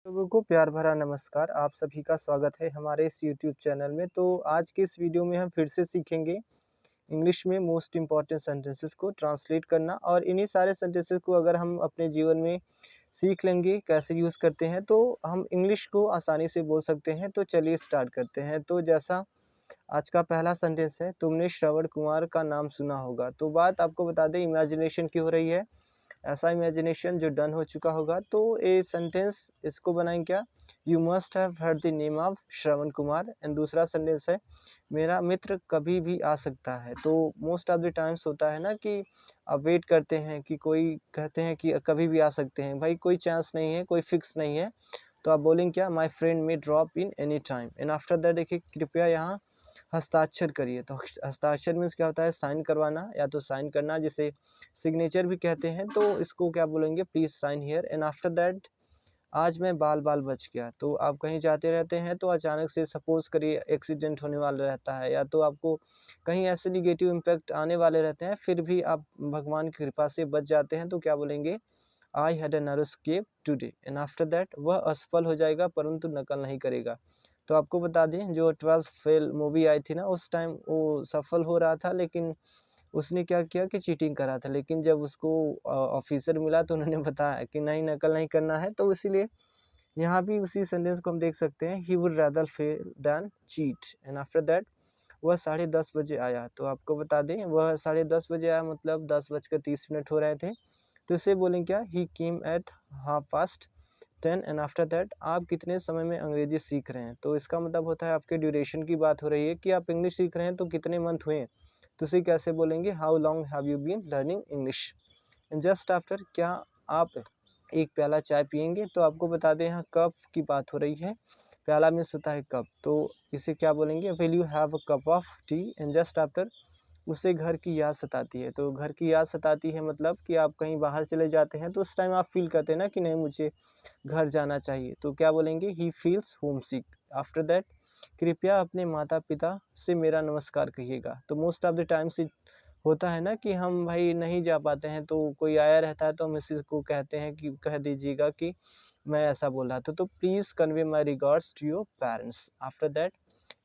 लोगों को प्यार भरा नमस्कार। आप सभी का स्वागत है हमारे इस यूट्यूब चैनल में। तो आज के इस वीडियो में हम फिर से सीखेंगे इंग्लिश में मोस्ट इम्पॉर्टेंट सेंटेंसेस को ट्रांसलेट करना, और इन्हीं सारे सेंटेंसेस को अगर हम अपने जीवन में सीख लेंगे कैसे यूज़ करते हैं तो हम इंग्लिश को आसानी से बोल सकते हैं। तो चलिए स्टार्ट करते हैं। तो जैसा आज का पहला सेंटेंस है, तुमने श्रवण कुमार का नाम सुना होगा। तो बात आपको बता दें इमेजिनेशन की हो रही है, ऐसा इमेजिनेशन जो डन हो चुका होगा। तो ये सेंटेंस इसको बनाएं क्या, you must have heard the name of Shravan Kumar. And दूसरा सेंटेंस है, मेरा मित्र कभी भी आ सकता है। तो मोस्ट ऑफ द टाइम्स होता है ना कि आप वेट करते हैं कि कोई कहते हैं कि कभी भी आ सकते हैं, भाई कोई चांस नहीं है, कोई फिक्स नहीं है। तो आप बोलेंगे क्या, my friend may drop in any time. And after that देखिए, कृपया यहाँ हस्ताक्षर करिए। तो हस्ताक्षर मीन्स क्या होता है, साइन करवाना या तो साइन करना, जिसे सिग्नेचर भी कहते हैं। तो इसको क्या बोलेंगे, please sign here. And after that, आज मैं बाल बाल बच गया। तो आप कहीं जाते रहते हैं तो अचानक से सपोज करिए एक्सीडेंट होने वाला रहता है, या तो आपको कहीं ऐसे निगेटिव इम्पैक्ट आने वाले रहते हैं, फिर भी आप भगवान की कृपा से बच जाते हैं। तो क्या बोलेंगे, I had a narrow escape today. And after that, वह असफल हो जाएगा परंतु नकल नहीं करेगा। तो आपको बता दें, जो 12th फेल मूवी आई थी ना, उस टाइम वो सफल हो रहा था, लेकिन उसने क्या किया कि चीटिंग करा था। लेकिन जब उसको ऑफिसर मिला तो उन्होंने बताया कि नहीं, नकल नहीं करना है। तो इसीलिए यहाँ भी उसी सेंटेंस को हम देख सकते हैं, he would rather fail than cheat. And after that, वह 10:30 बजे आया। तो आपको बता दें, वह 10:30 बजे आया, मतलब 10:30 हो रहे थे। तो इसे बोलें क्या, he came at 10:30। And after that, आप कितने समय में अंग्रेजी सीख रहे हैं। तो इसका मतलब होता है आपके ड्यूरेशन की बात हो रही है कि आप इंग्लिश सीख रहे हैं तो कितने मंथ हुए। तो इसे कैसे बोलेंगे, how long have you been learning English. And just after, क्या आप एक प्याला चाय पियेंगे। तो आपको बता दें, यहाँ कप की बात हो रही है, प्याला मीन्स होता है कप। तो इसे क्या बोलेंगे, will you have a cup of T. And just after, उसे घर की याद सताती है। तो घर की याद सताती है मतलब कि आप कहीं बाहर चले जाते हैं तो उस टाइम आप फील करते हैं ना कि नहीं, मुझे घर जाना चाहिए। तो क्या बोलेंगे, he feels home sick. After that, कृपया अपने माता पिता से मेरा नमस्कार कहिएगा। तो मोस्ट ऑफ द टाइम्स होता है ना कि हम भाई नहीं जा पाते हैं, तो कोई आया रहता है तो हम इसी को कहते हैं कि कह दीजिएगा कि मैं ऐसा बोल रहा था। तो please convey my regards to your parents. After that,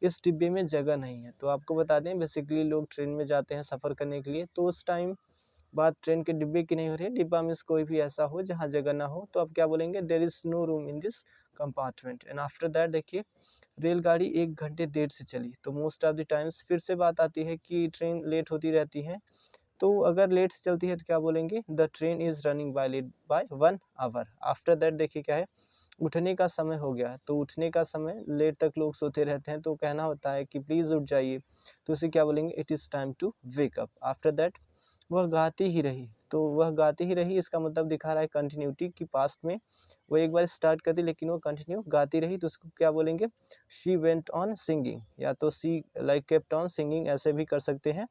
इस डिब्बे में जगह नहीं है। तो आपको बता दें, बेसिकली लोग ट्रेन में जाते हैं सफ़र करने के लिए, तो उस टाइम बात ट्रेन के डिब्बे की नहीं हो रही है, डिब्बा मीन्स कोई भी ऐसा हो जहाँ जगह ना हो। तो आप क्या बोलेंगे, there is no room in this compartment. And after that देखिए, रेलगाड़ी 1 घंटे देर से चली। तो मोस्ट ऑफ द टाइम्स फिर से बात आती है कि ट्रेन लेट होती रहती है। तो अगर लेट से चलती है तो क्या बोलेंगे, the train is running by late by 1 hour. After that देखिए क्या है, उठने का समय हो गया। तो उठने का समय, लेट तक लोग सोते रहते हैं तो कहना होता है कि प्लीज़ उठ जाइए। तो उसे क्या बोलेंगे, it is time to wake up. After that, वह गाती ही रही। तो वह गाती ही रही, इसका मतलब दिखा रहा है कंटिन्यूटी की, पास्ट में वो एक बार स्टार्ट कर दी लेकिन वो कंटिन्यू गाती रही। तो उसको क्या बोलेंगे, शी वेंट ऑन सिंगिंग, या तो सी लाइक केप्ट ऑन सिंगिंग, ऐसे भी कर सकते हैं।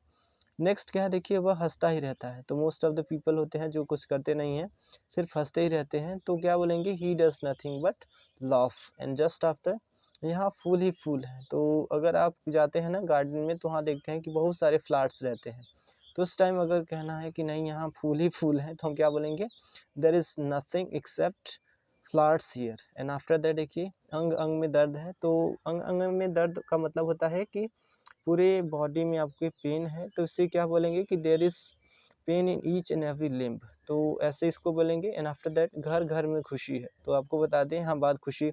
नेक्स्ट क्या है देखिए, वह हंसता ही रहता है। तो मोस्ट ऑफ द पीपल होते हैं जो कुछ करते नहीं हैं, सिर्फ हंसते ही रहते हैं। तो क्या बोलेंगे, he does nothing but laugh. And just after, यहाँ फूल ही फूल है। तो अगर आप जाते हैं ना गार्डन में तो वहाँ देखते हैं कि बहुत सारे फ्लावर्स रहते हैं। तो उस टाइम अगर कहना है कि नहीं, यहाँ फूल ही फूल हैं, तो हम क्या बोलेंगे, there is nothing except flowers here. And after that देखिए, अंग अंग में दर्द है। तो अंग अंग में दर्द का मतलब होता है कि पूरे बॉडी में आपके पेन है। तो इससे क्या बोलेंगे कि there is pain in each and every limb. तो ऐसे इसको बोलेंगे। एंड आफ्टर दैट, घर घर में खुशी है। तो आपको बता दें, यहाँ बात खुशी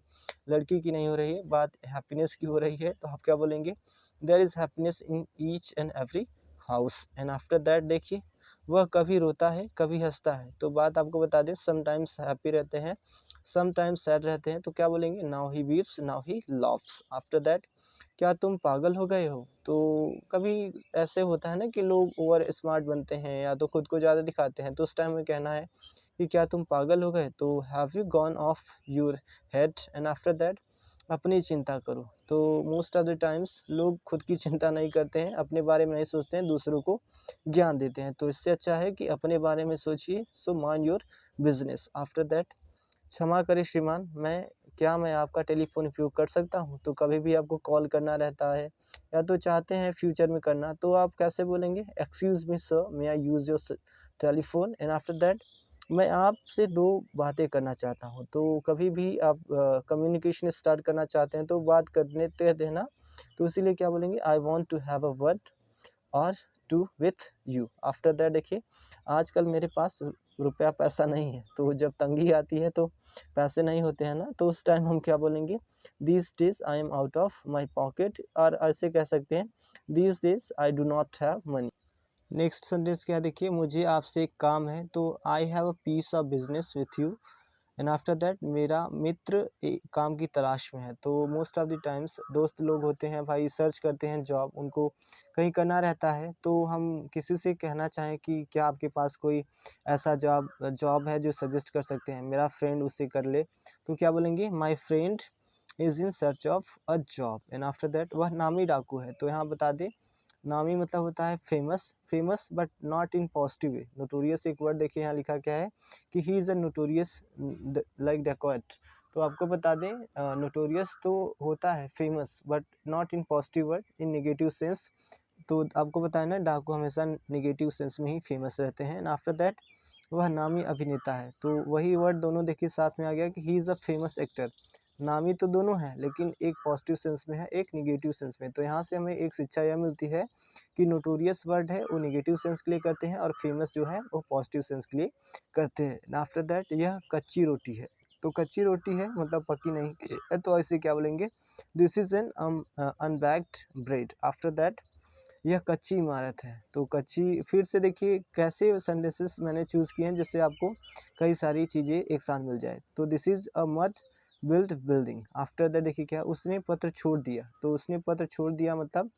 लड़की की नहीं हो रही है, बात हैप्पीनेस की हो रही है। तो आप क्या बोलेंगे, there is happiness in each and every house. And after that देखिए, वह कभी रोता है कभी हंसता है। तो बात आपको बता दें, समटाइम्स हैप्पी रहते हैं, समटाइम्स सैड रहते हैं। तो क्या बोलेंगे, now he weeps now he laughs. After that, क्या तुम पागल हो गए हो। तो कभी ऐसे होता है ना कि लोग ओवर स्मार्ट बनते हैं या तो खुद को ज़्यादा दिखाते हैं, तो उस टाइम में कहना है कि क्या तुम पागल हो गए। तो have you gone of your head. And after that, अपनी चिंता करो। तो मोस्ट ऑफ द टाइम्स लोग खुद की चिंता नहीं करते हैं, अपने बारे में नहीं सोचते हैं, दूसरों को ज्ञान देते हैं। तो इससे अच्छा है कि अपने बारे में सोचिए, so mind your business. After that, क्षमा करें श्रीमान, मैं आपका टेलीफ़ोन उपयोग कर सकता हूँ? तो कभी भी आपको कॉल करना रहता है या तो चाहते हैं फ्यूचर में करना, तो आप कैसे बोलेंगे, excuse me sir, may I use your telephone. And after that, मैं आपसे 2 बातें करना चाहता हूँ। तो कभी भी आप कम्युनिकेशन स्टार्ट करना चाहते हैं तो बात करने ते देना, तो इसीलिए क्या बोलेंगे, I want to have a word or two with you. After that देखिए, आजकल मेरे पास रुपया पैसा नहीं है, तो जब तंगी आती है तो पैसे नहीं होते हैं ना, तो उस टाइम हम क्या बोलेंगे, these days I am out of my pocket, और ऐसे कह सकते हैं, these days I do not have money. Next sentence क्या है देखिए, मुझे आपसे एक काम है, तो I have a piece of business with you. And after that, मेरा मित्र काम की तलाश में है। तो मोस्ट ऑफ द टाइम्स दोस्त लोग होते हैं भाई, सर्च करते हैं जॉब, उनको कहीं करना रहता है, तो हम किसी से कहना चाहें कि क्या आपके पास कोई ऐसा जॉब जॉब है जो सजेस्ट कर सकते हैं, मेरा फ्रेंड उससे कर ले, तो क्या बोलेंगे, my friend is in search of a job. And after that, वह नामी डाकू है, तो यहाँ बता दें, नामी मतलब होता है famous, famous but not in positive way. Notorious एक वर्ड देखिए यहाँ लिखा क्या है कि he is a notorious like dacoit. तो आपको बता दें, नोटोरियस तो होता है famous but not in positive word, in negative sense. तो आपको बताया ना, डाकू हमेशा नेगेटिव सेंस में ही फेमस रहते हैं। एंड आफ्टर दैट, वह नामी अभिनेता है, तो वही वर्ड दोनों देखिए साथ में आ गया कि he is a famous actor. नामी तो दोनों हैं, लेकिन एक पॉजिटिव सेंस में है, एक नेगेटिव सेंस में। तो यहाँ से हमें एक शिक्षा यह मिलती है कि नोटोरियस वर्ड है वो नेगेटिव सेंस के लिए करते हैं, और फेमस जो है वो पॉजिटिव सेंस के लिए करते हैं। आफ्टर दैट, यह कच्ची रोटी है, तो कच्ची रोटी है मतलब पकी नहीं है, तो ऐसे क्या बोलेंगे, this is an unbaked bread. After that, यह कच्ची इमारत है, तो कच्ची, फिर से देखिए कैसे सेंटेंसेस मैंने चूज़ किए हैं जिससे आपको कई सारी चीज़ें एक साथ मिल जाए। तो this is a mud built building. After that देखिए क्या, उसने पत्र छोड़ दिया, तो उसने पत्र छोड़ दिया मतलब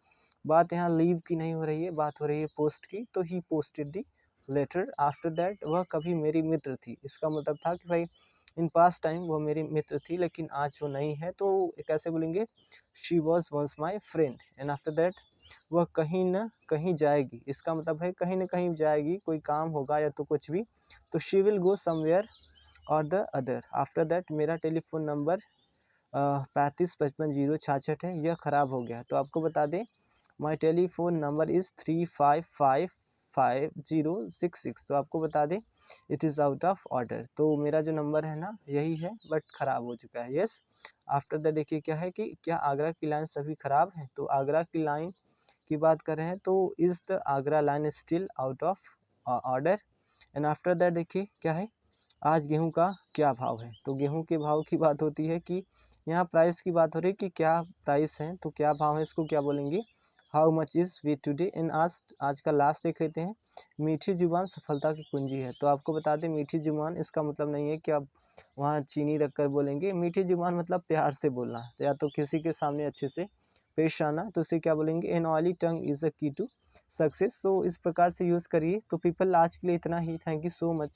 बात यहाँ लीव की नहीं हो रही है, बात हो रही है पोस्ट की, तो he posted the letter. After that, वह कभी मेरी मित्र थी, इसका मतलब था कि भाई इन पास्ट टाइम वो मेरी मित्र थी, लेकिन आज वो नहीं है, तो कैसे बोलेंगे, she was once my friend. And after that, वह कहीं न कहीं जाएगी, इसका मतलब है कहीं न कहीं जाएगी, कोई काम होगा या तो कुछ भी, तो शी विल गो समवेयर और द अदर। आफ्टर दैट, मेरा टेलीफोन नंबर 3555 है, यह ख़राब हो गया। तो आपको बता दें, माई टेलीफोन नंबर इज़ 3555 066। तो आपको बता दें, it is out of order. तो मेरा जो नंबर है ना यही है, बट ख़राब हो चुका है। यस। आफ्टर दैट देखिए क्या है कि क्या आगरा की लाइन सभी ख़राब हैं, तो आगरा की लाइन की बात कर रहे हैं, तो is the Agra line still out of order. And after that देखिए क्या है, आज गेहूं का क्या भाव है, तो गेहूं के भाव की बात होती है कि यहाँ प्राइस की बात हो रही है कि क्या प्राइस है, तो क्या भाव है, इसको क्या बोलेंगे, how much is we today. इन आज का लास्ट देख लेते हैं, मीठी जुबान सफलता की कुंजी है। तो आपको बता दें, मीठी जुबान इसका मतलब नहीं है कि आप वहाँ चीनी रख कर बोलेंगे, मीठी जुबान मतलब प्यार से बोलना, या तो किसी के सामने अच्छे से पेश आना, तो उसे क्या बोलेंगे, an oily tongue is a key to success. तो इस प्रकार से यूज़ करिए। तो पीपल, आज के लिए इतना ही। Thank you so much.